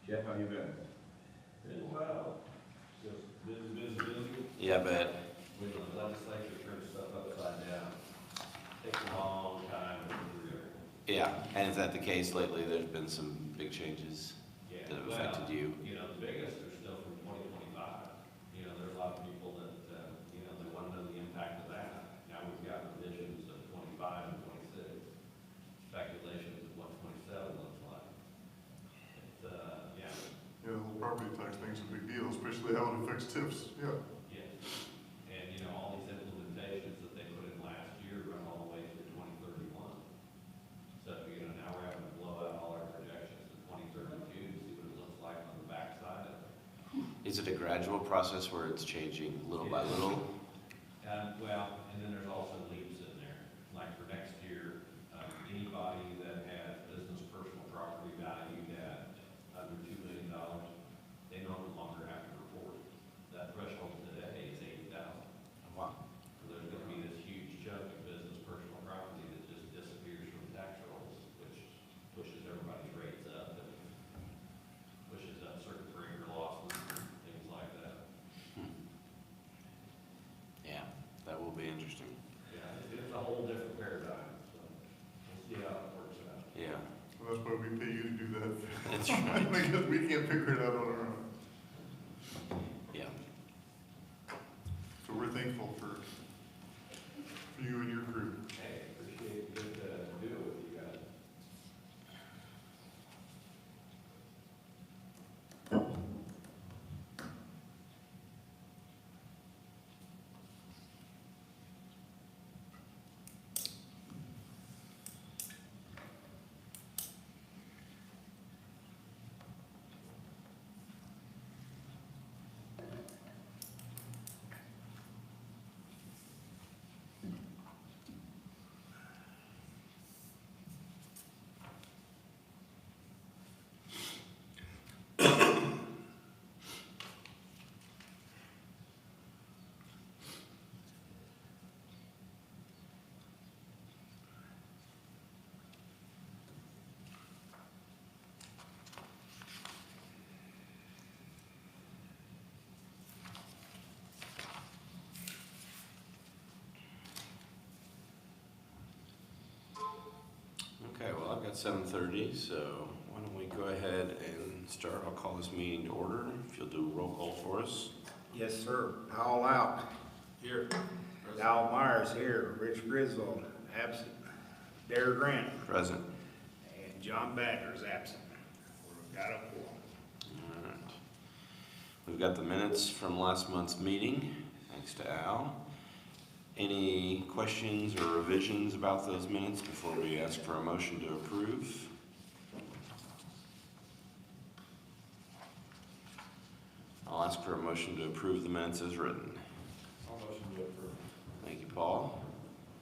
Jeff, how you been? Been well, just busy. Yeah, but When the legislature turns stuff upside down, takes a long time to get through. yeah, and is that the case lately? There's been some big changes Yeah, that have well, affected you. the biggest are still from 2025. There's a lot of people that, they want to know the impact of that. Now we've got revisions of 25 and 26, speculations of what 27 looks like. It's, yeah. Yeah, the whole property tax thing's a big deal, especially how it affects tips, yeah. Yes, and all these implementations that they put in last year run all the way through 2031. So, now we're having to blow out all our projections to 2032 to see what it looks like on the backside of it. Is it a gradual process where it's changing little by little? Well, and then there's also leaps in there, like for next year, anybody that has business personal property valued at under $2 million, they no longer have to report. That threshold today is 80,000. Wow. So there's gonna be this huge chunk of business personal property that just disappears from tax rolls, which pushes everybody's rates up and pushes up circuit breaker losses and things like that. Yeah, that will be interesting. Yeah, it's a whole different paradigm, so we'll see how it works out. Yeah, Well, that's why we pay you to do that. that's right. Because we can't figure it out on our own. Yeah. So we're thankful for you and your crew. Hey, appreciate good to do it with you guys. Okay, well, I've got 7:30, so why don't we go ahead and start? I'll call this meeting to order. If you'll do a roll call for us. Yes, sir. Powell out. Here. Al Myers here. Rich Griswold, absent. Dare Grant. Present. And John Badger's absent. We've got a quorum. All right. We've got the minutes from last month's meeting. Thanks to Al. Any questions or revisions about those minutes before we ask for a motion to approve? I'll ask for a motion to approve the minutes as written. I'll motion to approve. Thank you, Paul.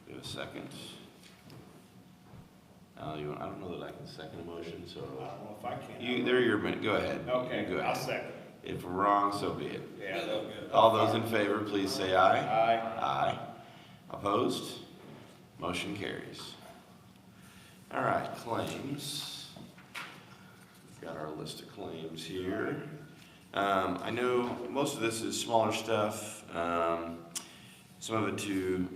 Do we have a second? I don't know that I can second a motion, I so don't know if I can. they're your minute. Go ahead. Okay, Go I'll ahead. second. If we're wrong, so be it. Yeah, that'll good. All those in favor, please say aye. Aye. Aye. Opposed? Motion carries. All right, claims. We've got our list of claims here. I know most of this is smaller stuff. Some of it to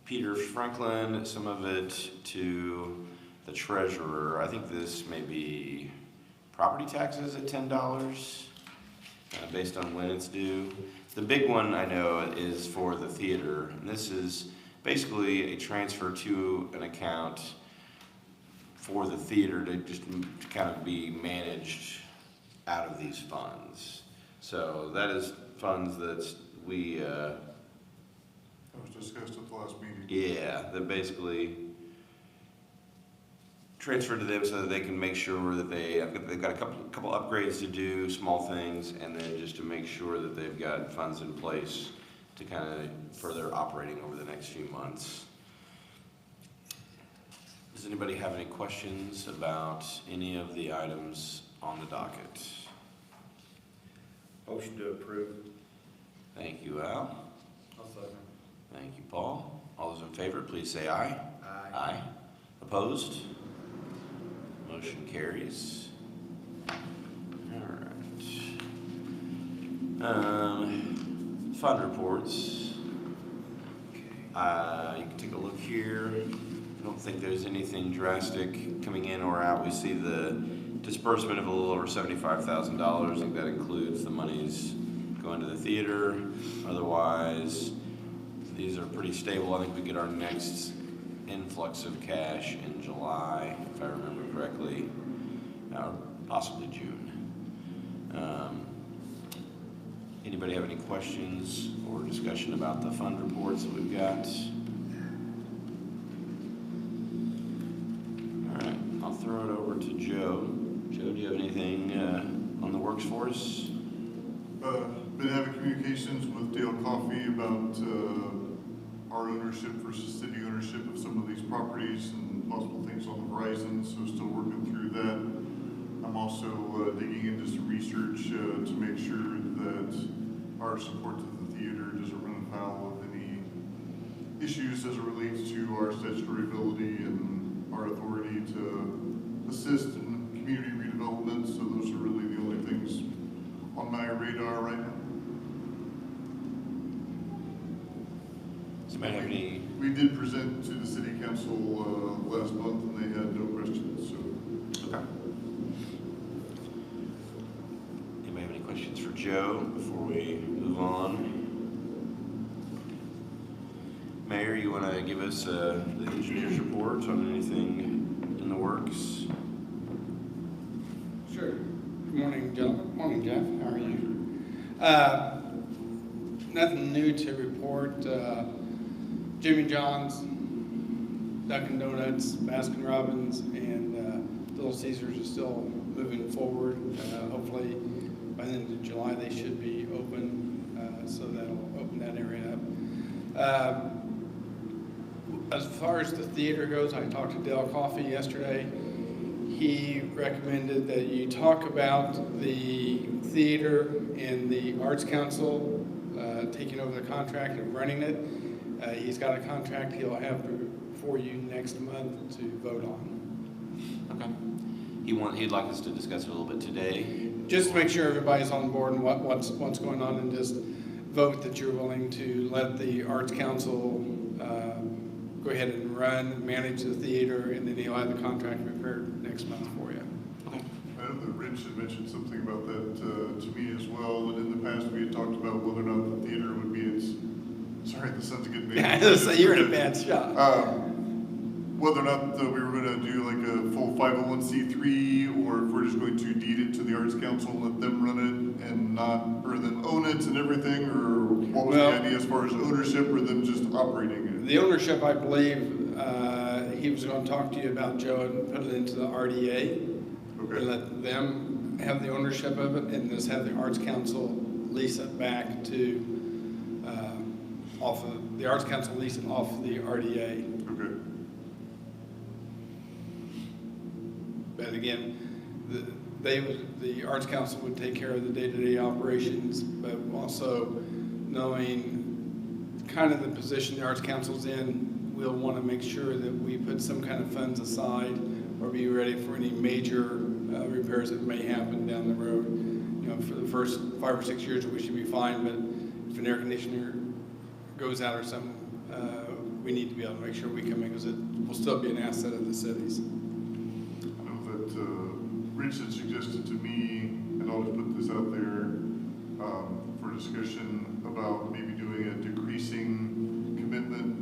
Peter Franklin, some of it to the treasurer. I think this may be property taxes at $10, based on when it's due. The big one I know is for the theater, and this is basically a transfer to an account for the theater to just kind of be managed out of these funds. So that is funds that we, That was discussed at the last meeting. yeah, that basically transfer to them so that they can make sure that they've got a couple upgrades to do, small things, and then just to make sure that they've got funds in place to kind of further operating over the next few months. Does anybody have any questions about any of the items on the docket? Motion to approve. Thank you, Al. I'll second. Thank you, Paul. All those in favor, please say aye. Aye. Aye. Opposed? Motion carries. All Fund reports. You can take a look here. I don't think there's anything drastic coming in or out. We see the disbursement of a little over $75,000. I think that includes the monies going to the theater. Otherwise, these are pretty stable. I think we get our next influx of cash in July, if I remember correctly, or possibly June. Anybody have any questions or discussion about the fund reports that we've got? All right, I'll throw it over to Joe. Joe, do you have anything on the works for us? Been having communications with Dale Coffey about our ownership versus city ownership of some of these properties and possible things on the horizon, so still working through that. I'm also digging into some research to make sure that our support to the theater doesn't run afoul of any issues as it relates to our statutory ability and our authority to assist in community redevelopment. So those are really the only things on my radar right now. Somebody have any? We did present to the city council last month and they had no questions, so. Okay. Anybody have any questions for Joe before we move on? Mayor, you want to give us the engineer's report on anything in the works? Sure. Good morning, gentlemen. Morning, Jeff. How are you? Nothing new to report. Jimmy John's, Dunkin' Donuts, Baskin Robbins, and Little Caesars are still moving forward. Hopefully, by the end of July, they should be open, so that'll open that area up. As far as the theater goes, I talked to Dale Coffey yesterday. He recommended that you talk about the theater and the Arts Council taking over the contract and running it. He's got a contract he'll have for you next month to vote on. Okay. He'd like us to discuss it a little bit today. Just to make sure everybody's on board and what's going on, and just vote that you're willing to let the Arts Council go ahead and manage the theater, and then he'll have the contract prepared next month for you. Okay. I know that Rich had mentioned something about that to me as well, and in the past we had talked about whether or not the theater would be sorry, the sun's getting me. So you're in a bad spot. Whether or not we were going to do like a full 501c3, or if we're just going to deed it to the Arts Council and let them run it and or them own it and everything, or what was the idea as far as ownership, or them just operating it? The ownership, I believe, he was going to talk to you about, Joe, and put it into the RDA. Okay. And let them have the ownership of it, and just have the Arts Council lease it back to the Arts Council lease it off the RDA. Okay. But again, the Arts Council would take care of the day-to-day operations, but also knowing kind of the position the Arts Council's in, we'll want to make sure that we put some kind of funds aside or be ready for any major repairs that may happen down the road. You know, for the first 5 or 6 years, we should be fine, but if an air conditioner goes out or something, we need to be able to make sure we come in, because it will still be an asset of the cities. I know that Rich had suggested to me, and I'll just put this out there for discussion, about maybe doing a decreasing commitment.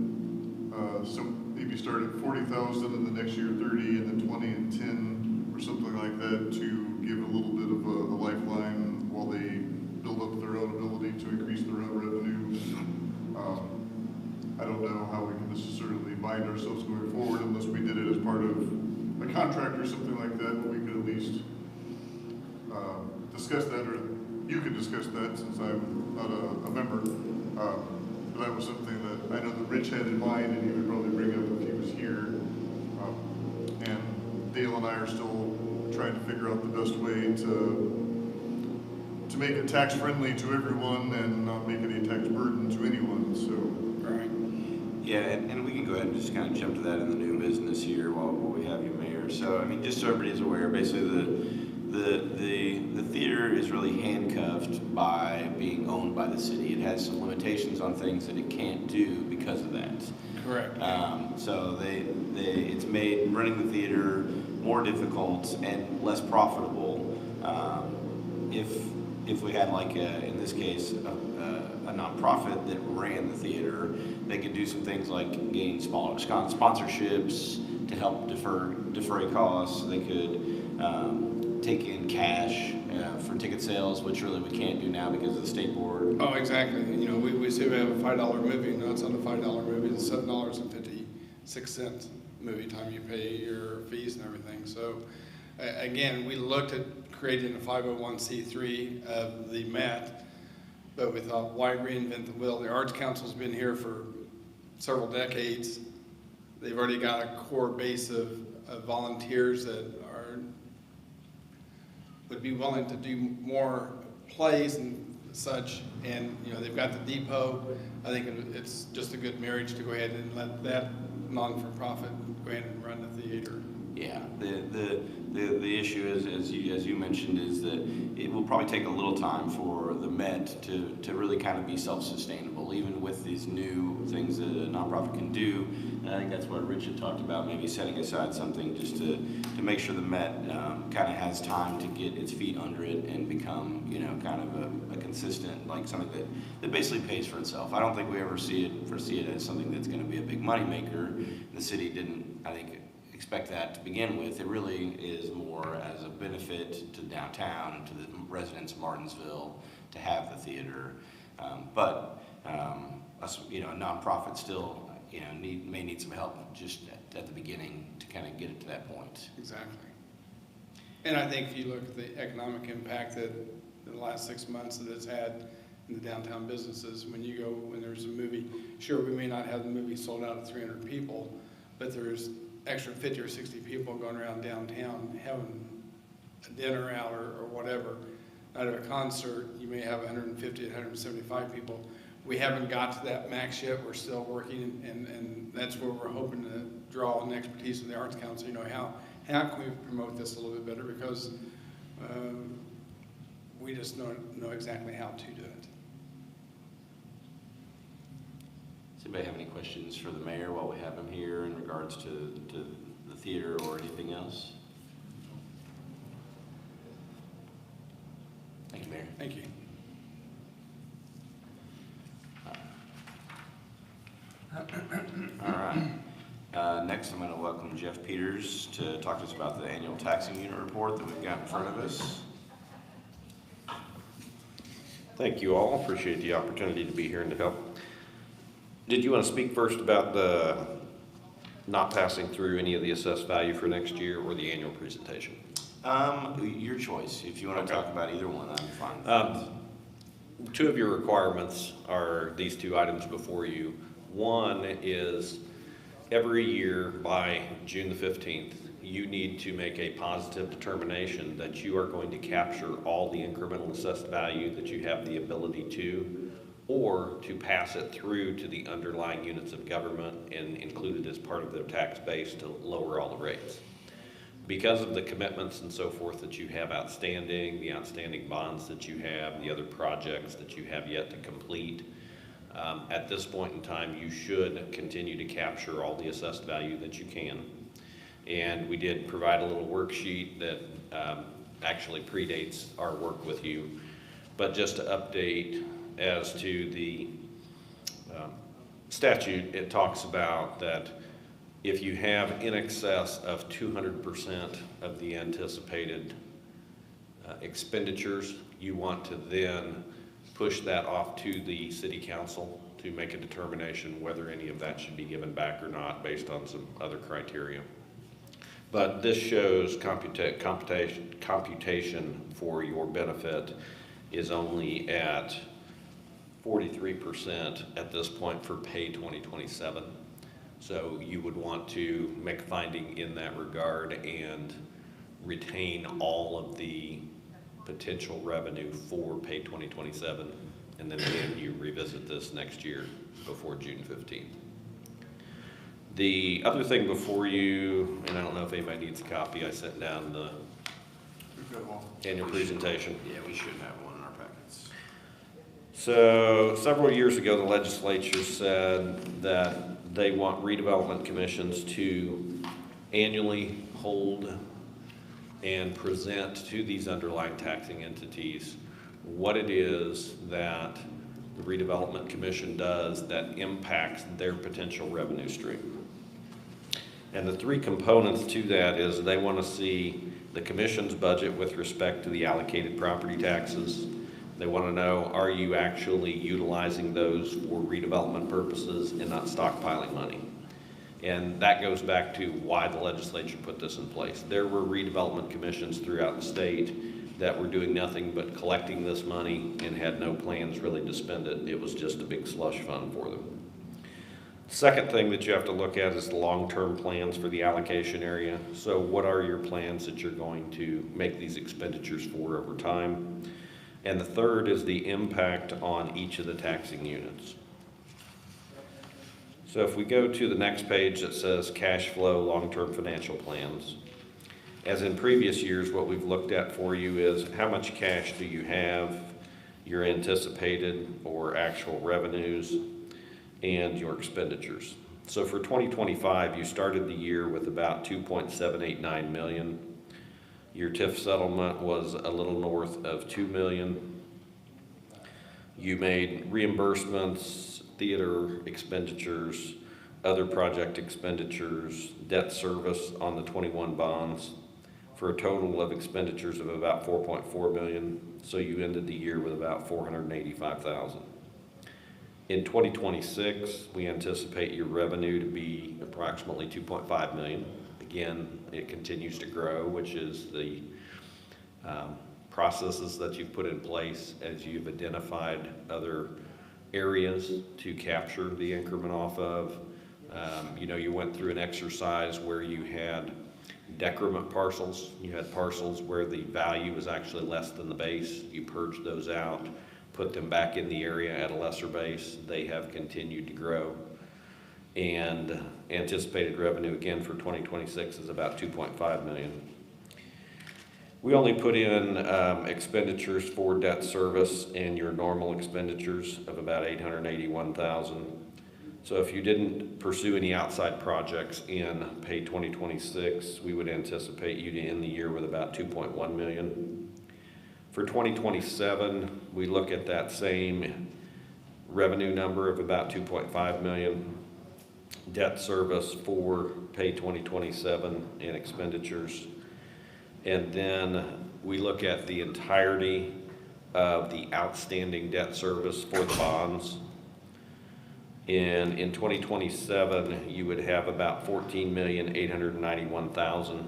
So maybe start at 40,000 and the next year 30, and then 20 and 10, or something like that, to give a little bit of a lifeline while they build up their own ability to increase their own revenue. I don't know how we can necessarily bind ourselves going forward unless we did it as part of a contract or something like that, but we could at least discuss that, or you could discuss that, since I'm not a member. But that was something that I know that Rich had in mind, and he would probably bring up if he was here. And Dale and I are still trying to figure out the best way to make it tax friendly to everyone and not make it a tax burden to anyone, so. Right. Yeah, and we can go ahead and just kind of jump to that in the new business here while we have you, Mayor. So, I mean, just so everybody's aware, basically the theater is really handcuffed by being owned by the city. It has some limitations on things that it can't do because of that. Correct. So it's made running the theater more difficult and less profitable. If we had, like, in this case, a nonprofit that ran the theater, they could do some things like gain smaller sponsorships to help defray costs. They could take in cash for ticket sales, which really we can't do now because of the state board. Oh, exactly. You know, we say we have a $5 movie. No, it's not a $5 movie. It's $7.56 movie time you pay your fees and everything. So, again, we looked at creating a 501c3 of the Met, but we thought, why reinvent the wheel? The Arts Council's been here for several decades. They've already got a core base of volunteers that would be willing to do more plays and such. And, you know, they've got the depot. I think it's just a good marriage to go ahead and let that non-for-profit go ahead and run the theater. Yeah, the issue is, as you mentioned, is that it will probably take a little time for the Met to really kind of be self-sustainable, even with these new things that a nonprofit can do. And I think that's what Rich had talked about, maybe setting aside something just to make sure the Met kind of has time to get its feet under it and become, you know, kind of a consistent, like something that basically pays for itself. I don't think we ever foresee it as something that's going to be a big moneymaker. The city didn't, I think, expect that to begin with. It really is more as a benefit to downtown and to the residents of Martinsville to have the theater. But you know, a nonprofit still, you know, may need some help just at the beginning to kind of get it to that point. Exactly. And I think if you look at the economic impact that in the last 6 months that it's had in the downtown businesses, when there's a movie, sure, we may not have the movie sold out to 300 people, but there's extra 50 or 60 people going around downtown having a dinner out or whatever. Out of a concert, you may have 150, 175 people. We haven't got to that max yet. We're still working, and that's where we're hoping to draw on the expertise of the Arts Council. You know, how can we promote this a little bit better, because we just know exactly how to do it. Does anybody have any questions for the mayor while we have him here in regards to the theater or anything else? Thank you, Mayor. Thank you. All right. Next, I'm going to welcome Jeff Peters to talk to us about the annual taxing unit report that we've got in front of us. Thank you all. Appreciate the opportunity to be here and to help. Did you want to speak first about the not passing through any of the assessed value for next year, or the annual presentation? Your choice. If you want to talk about either one, I'm fine with that. Two of your requirements are these two items before you. One is every year by June the 15th, you need to make a positive determination that you are going to capture all the incremental assessed value that you have the ability to, or to pass it through to the underlying units of government and include it as part of their tax base to lower all the rates. Because of the commitments and so forth that you have outstanding, the outstanding bonds that you have, the other projects that you have yet to complete, at this point in time, you should continue to capture all the assessed value that you can. And we did provide a little worksheet that actually predates our work with you. But just to update as to the statute, it talks about that if you have in excess of 200% of the anticipated expenditures, you want to then push that off to the city council to make a determination whether any of that should be given back or not based on some other criteria. But this shows computation for your benefit is only at 43% at this point for pay 2027. So you would want to make a finding in that regard and retain all of the potential revenue for pay 2027, and then again you revisit this next year before June 15th. The other thing before you, and I don't know if anybody needs a copy, I sent down the Got one. and your presentation. Yeah, we should have one in our packets. So several years ago, the legislature said that they want redevelopment commissions to annually hold and present to these underlying taxing entities what it is that the redevelopment commission does that impacts their potential revenue stream. And the three components to that is they want to see the commission's budget with respect to the allocated property taxes. They want to know, are you actually utilizing those for redevelopment purposes and not stockpiling money? And that goes back to why the legislature put this in place. There were redevelopment commissions throughout the state that were doing nothing but collecting this money and had no plans really to spend it. It was just a big slush fund for them. Second thing that you have to look at is the long-term plans for the allocation area. So what are your plans that you're going to make these expenditures for over time? And the third is the impact on each of the taxing units. So if we go to the next page that says cash flow long-term financial plans. As in previous years, what we've looked at for you is how much cash do you have, your anticipated or actual revenues, and your expenditures. So for 2025, you started the year with about $2.789 million. Your TIF settlement was a little north of $2 million. You made reimbursements, theater expenditures, other project expenditures, debt service on the 21 bonds for a total of expenditures of about $4.4 million. So you ended the year with about $485,000. In 2026, we anticipate your revenue to be approximately $2.5 million. Again, it continues to grow, which is the processes that you've put in place as you've identified other areas to capture the increment off of. You went through an exercise where you had decrement parcels. You had parcels where the value was actually less than the base. You purged those out, put them back in the area at a lesser base. They have continued to grow. And anticipated revenue again for 2026 is about $2.5 million. We only put in expenditures for debt service and your normal expenditures of about $881,000. So if you didn't pursue any outside projects in pay 2026, we would anticipate you to end the year with about $2.1 million. For 2027, we look at that same revenue number of about $2.5 million. Debt service for pay 2027 and expenditures. And then we look at the entirety of the outstanding debt service for the bonds. And in 2027, you would have about $14,891,000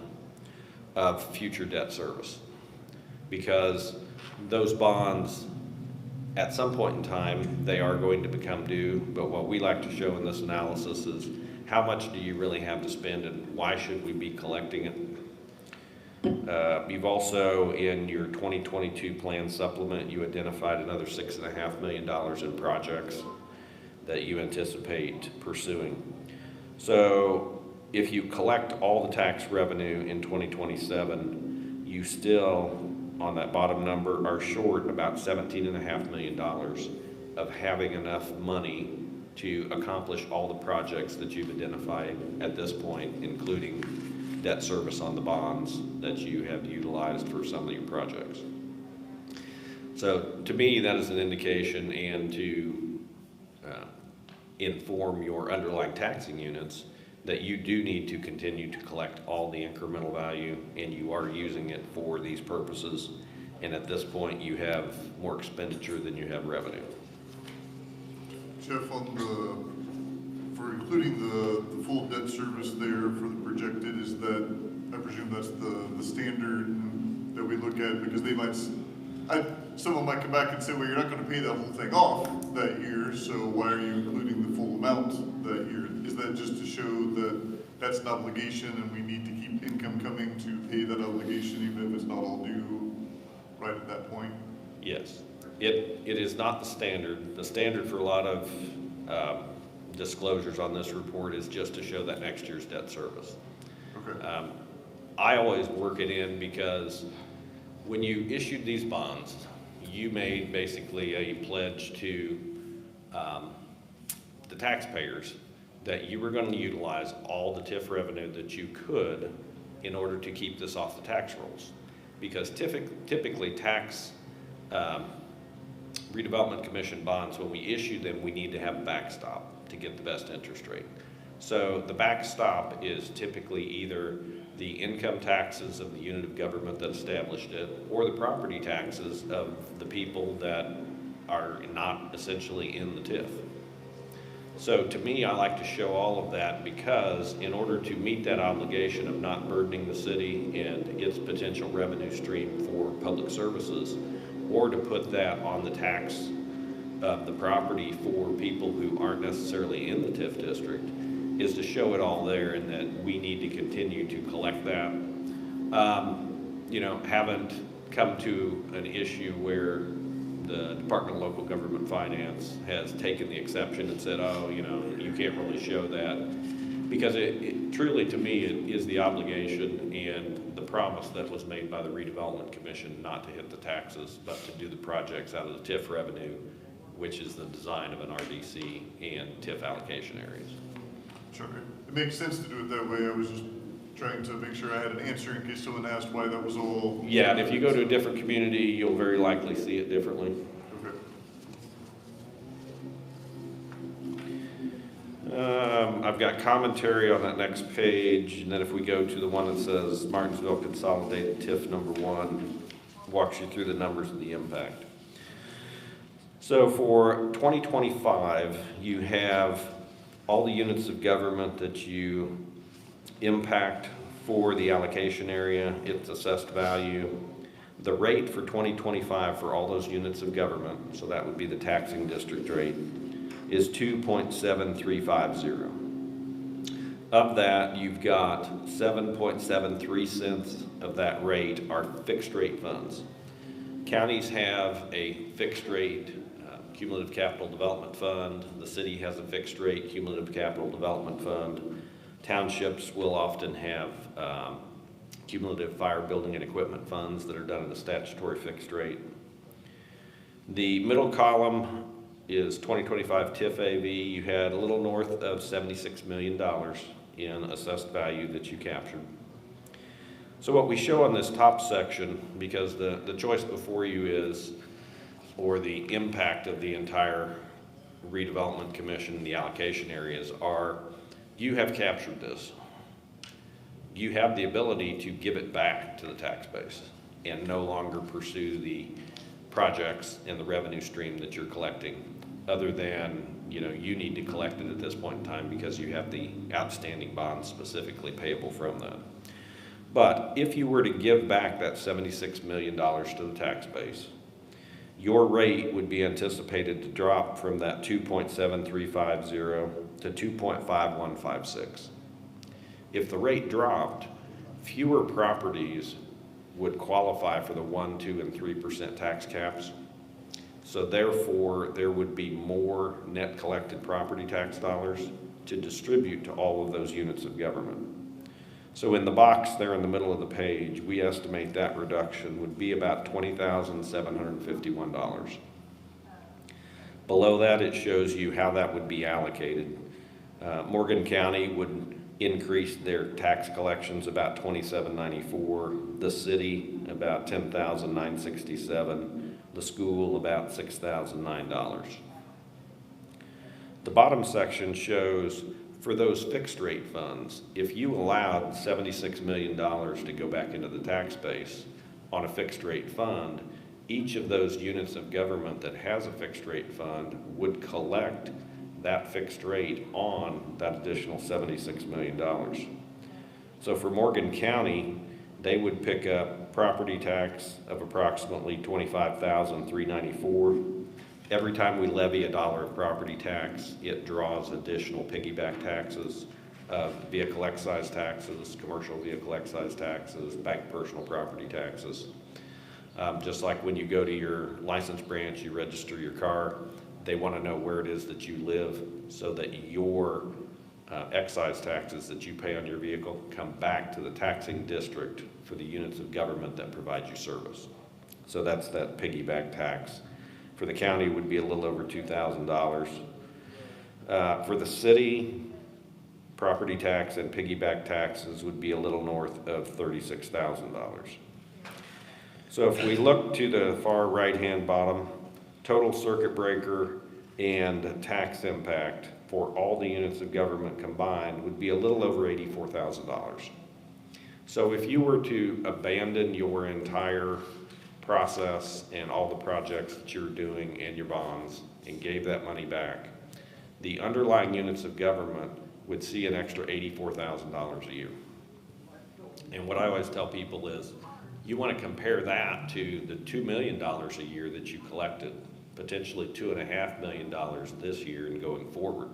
of future debt service. Because those bonds, at some point in time, they are going to become due, but what we like to show in this analysis is how much do you really have to spend and why should we be collecting it? You've also, in your 2022 plan supplement, you identified another $6.5 million in projects that you anticipate pursuing. So if you collect all the tax revenue in 2027, you still, on that bottom number, are short about $17.5 million of having enough money to accomplish all the projects that you've identified at this point, including debt service on the bonds that you have utilized for some of your projects. So to me, that is an indication, and to inform your underlying taxing units, that you do need to continue to collect all the incremental value, and you are using it for these purposes. And at this point, you have more expenditure than you have revenue. Jeff, for including the full debt service there for the projected, is that, I presume that's the standard that we look at, because they might, someone might come back and say, well, you're not gonna pay that whole thing off that year, so why are you including the full amount that year? Is that just to show that that's an obligation and we need to keep income coming to pay that obligation, even if it's not all due right at that point? Yes, it is not the standard. The standard for a lot of disclosures on this report is just to show that next year's debt service. Okay. I always work it in because when you issued these bonds, you made basically a pledge to the taxpayers that you were going to utilize all the TIF revenue that you could in order to keep this off the tax rolls. Because typically tax redevelopment commission bonds, when we issue them, we need to have a backstop to get the best interest rate. So the backstop is typically either the income taxes of the unit of government that established it, or the property taxes of the people that are not essentially in the TIF. So to me, I like to show all of that because in order to meet that obligation of not burdening the city and its potential revenue stream for public services, or to put that on the tax of the property for people who aren't necessarily in the TIF district, is to show it all there and that we need to continue to collect that. You know, haven't come to an issue where the Department of Local Government Finance has taken the exception and said, oh, you know, you can't really show that. Because it truly, to me, it is the obligation and the promise that was made by the Redevelopment Commission not to hit the taxes, but to do the projects out of the TIF revenue, which is the design of an RDC and TIF allocation areas. Sure, it makes sense to do it that way. I was just trying to make sure I had an answer in case someone asked why that was all. Yeah, and if you go to a different community, you'll very likely see it differently. Okay. I've got commentary on that next page, and then if we go to the one that says Martinsville Consolidated TIF number 1, walks you through the numbers of the impact. So for 2025, you have all the units of government that you impact for the allocation area, its assessed value. The rate for 2025 for all those units of government, so that would be the taxing district rate, is 2.7350. Of that, you've got 7.73 cents of that rate are fixed rate funds. Counties have a fixed rate cumulative capital development fund. The city has a fixed rate cumulative capital development fund. Townships will often have cumulative fire building and equipment funds that are done at a statutory fixed rate. The middle column is 2025 TIF AV. You had a little north of $76 million in assessed value that you captured. So what we show on this top section, because the choice before you is, or the impact of the entire redevelopment commission, the allocation areas are, you have captured this. You have the ability to give it back to the tax base and no longer pursue the projects and the revenue stream that you're collecting, other than, you know, you need to collect it at this point in time because you have the outstanding bonds specifically payable from that. But if you were to give back that $76 million to the tax base, your rate would be anticipated to drop from that 2.7350 to 2.5156. If the rate dropped, fewer properties would qualify for the 1%, 2%, and 3% tax caps. So therefore, there would be more net collected property tax dollars to distribute to all of those units of government. So in the box there in the middle of the page, we estimate that reduction would be about $20,751. Below that, it shows you how that would be allocated. Morgan County would increase their tax collections about $27.94, the city about $10,967, the school about $6,009. The bottom section shows for those fixed rate funds, if you allowed $76 million to go back into the tax base on a fixed rate fund, each of those units of government that has a fixed rate fund would collect that fixed rate on that additional $76 million. So for Morgan County, they would pick up property tax of approximately $25,394. Every time we levy $1 of property tax, it draws additional piggyback taxes, vehicle excise taxes, commercial vehicle excise taxes, bank personal property taxes. Just like when you go to your license branch, you register your car, they want to know where it is that you live so that your excise taxes that you pay on your vehicle come back to the taxing district for the units of government that provide you service. So that's that piggyback tax. For the county, it would be a little over $2,000. For the city, property tax and piggyback taxes would be a little north of $36,000. So if we look to the far right-hand bottom, total circuit breaker and tax impact for all the units of government combined would be a little over $84,000. So if you were to abandon your entire process and all the projects that you're doing and your bonds and gave that money back, the underlying units of government would see an extra $84,000 a year. And what I always tell people is, you want to compare that to the $2 million a year that you collected, potentially $2.5 million this year and going forward,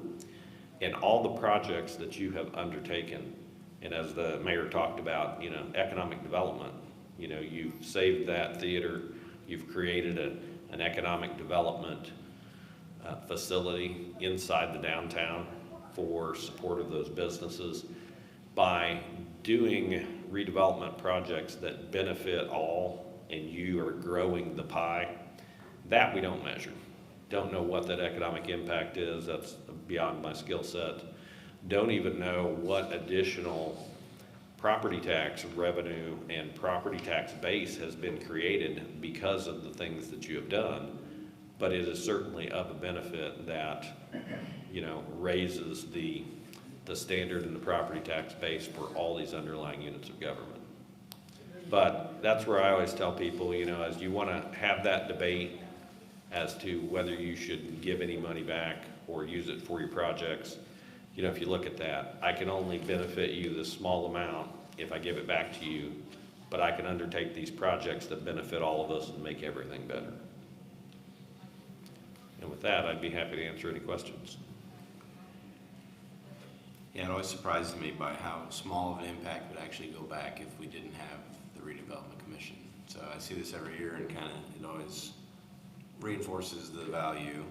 and all the projects that you have undertaken. And as the mayor talked about, economic development, you've saved that theater, you've created an economic development facility inside the downtown for support of those businesses. By doing redevelopment projects that benefit all and you are growing the pie, that we don't measure. Don't know what that economic impact is. That's beyond my skill set. Don't even know what additional property tax revenue and property tax base has been created because of the things that you have done. But it is certainly of a benefit that, raises the standard in the property tax base for all these underlying units of government. But that's where I always tell people, as you want to have that debate as to whether you should give any money back or use it for your projects, if you look at that, I can only benefit you this small amount if I give it back to you, but I can undertake these projects that benefit all of us and make everything better. And with that, I'd be happy to answer any questions. Yeah, it always surprises me by how small of an impact would actually go back if we didn't have the redevelopment commission. So I see this every year and it always reinforces the value.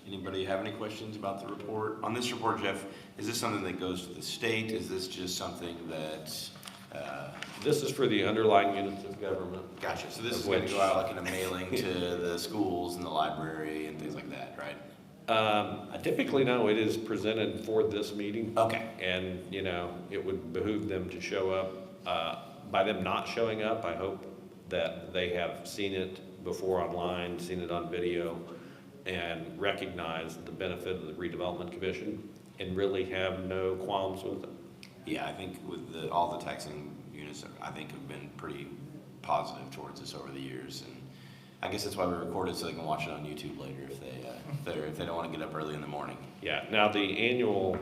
Anybody have any questions about the report? On this report, Jeff, is this something that goes to the state? Is this just something that, This is for the underlying units of government. gotcha, so this is going to go out like in a mailing to the schools and the library and things like that, right? Typically, no, it is presented for this meeting. Okay. And, it would behoove them to show up. By them not showing up, I hope that they have seen it before online, seen it on video, and recognize the benefit of the redevelopment commission and really have no qualms with it. Yeah, I think with all the taxing units, I think have been pretty positive towards us over the years, and I guess that's why we record it so they can watch it on YouTube later if they don't want to get up early in the morning. Yeah. Now the annual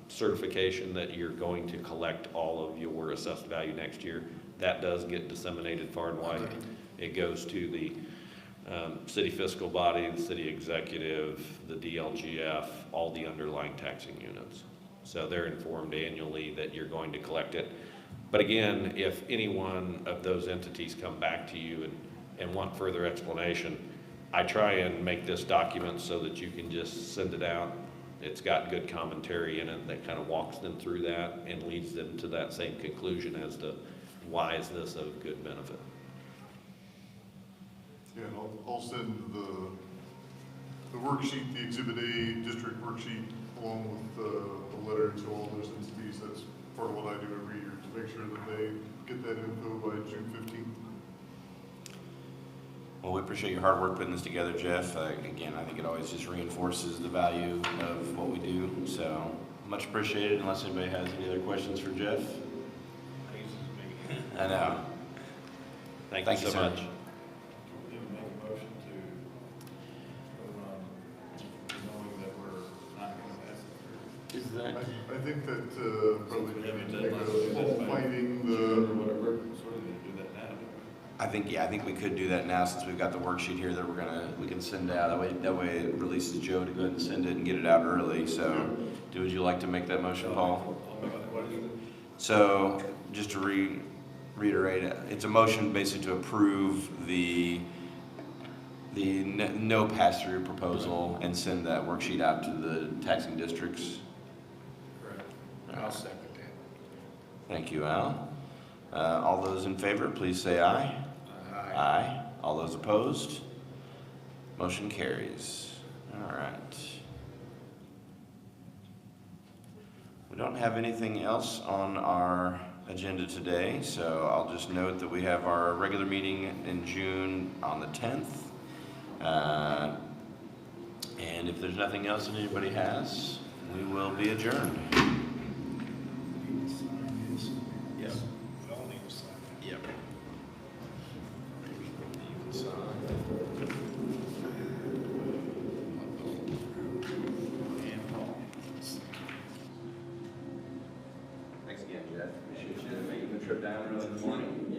certification that you're going to collect all of your assessed value next year, that does get disseminated far and wide. Okay. It goes to the city fiscal body, the city executive, the DLGF, all the underlying taxing units. So they're informed annually that you're going to collect it. But again, if any one of those entities come back to you and want further explanation, I try and make this document so that you can just send it out. It's got good commentary in it that kind of walks them through that and leads them to that same conclusion as to why is this of good benefit. Yeah, and I'll send the worksheet, the Exhibit A district worksheet, along with the letter to all those entities. That's part of what I do every year, to make sure that they get that info by June 15th. Well, we appreciate your hard work putting this together, Jeff. Again, I think it always just reinforces the value of what we do, so much appreciated. Unless anybody has any other questions for Jeff? I know. Thank you so sir. much. We would make a motion to vote on knowing that we're not going to pass it Is that? I think that probably through. need to make a finding the. Or whatever, sort of do that now. I think we could do that now since we've got the worksheet here that we can send out. That way it releases Joe to go ahead and send it and get it out early. So, would you like to make that motion, Paul? What is it? So, just to reiterate, it's a motion basically to approve the the no pass-through proposal and send that worksheet out to the taxing districts. Correct. I'll second that. Thank you, Al. All those in favor, please say aye. Aye. Aye. All those opposed? Motion carries. All right. We don't have anything else on our agenda today, so I'll just note that we have our regular meeting in June on the 10th. And if there's nothing else that anybody has, we will be adjourned. Yep. We all need to sign. Yep. And Paul. Thanks again, Jeff. Appreciate you making the trip down early in the morning.